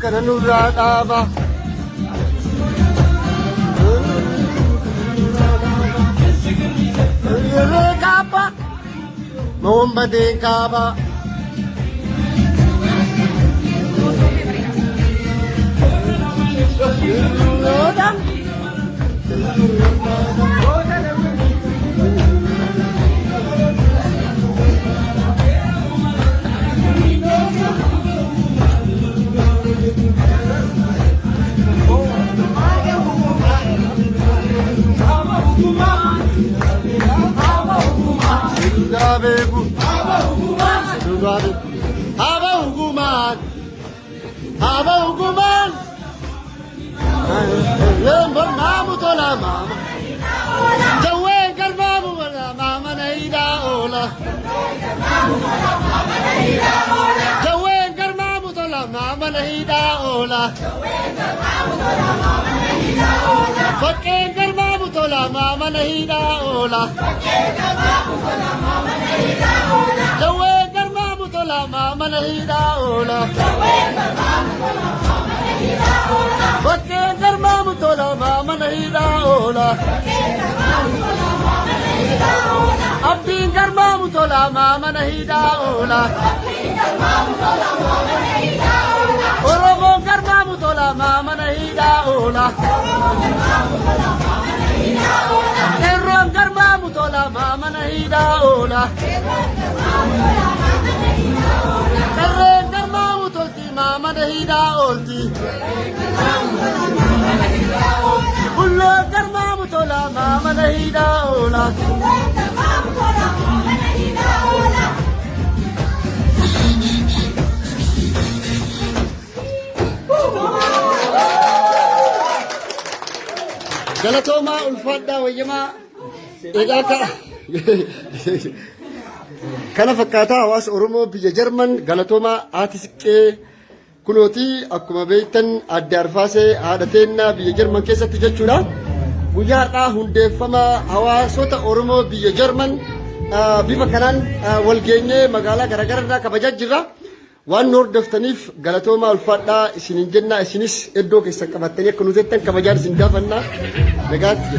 Kananurada kapa Mombade kapa Haba hukuman lembor namu tola mama jawe karbamu wala mama naida ola jawe karbamu tola mama naida ola pakke karbamu tola mama naida ola jawe karbamu tola mama naida ola pakke karbamu tola mama naida ola abdi karbamu tola mama naida ola Oromoo karbamu tola mama naida ola Erron karbamu tola mama naida ola Erren karbamu tolti mama naida olti Ullo karbamu tola mama naida ola Galatoma ulfadda wayyama egaa kana fakkaata hawaasa Oromoo biyya Jarman galatoma haati siqqee kunooti akkuma beektan adda arfaasee haadha teennaa biyya Jarman keessatti jechuudha. Guyyaa har'aa hundeeffama hawaasota Oromoo biyya Jarman bifa kanaan wal geenyee magaalaa garaagaraa irraa kabajaa jirra. Waan hordoftaniif galatoomaa ulfaadhaa isiniin jenna isinis iddoo keessan qabattanii akka nuti kabajaan isin gaafannaa nagaatti.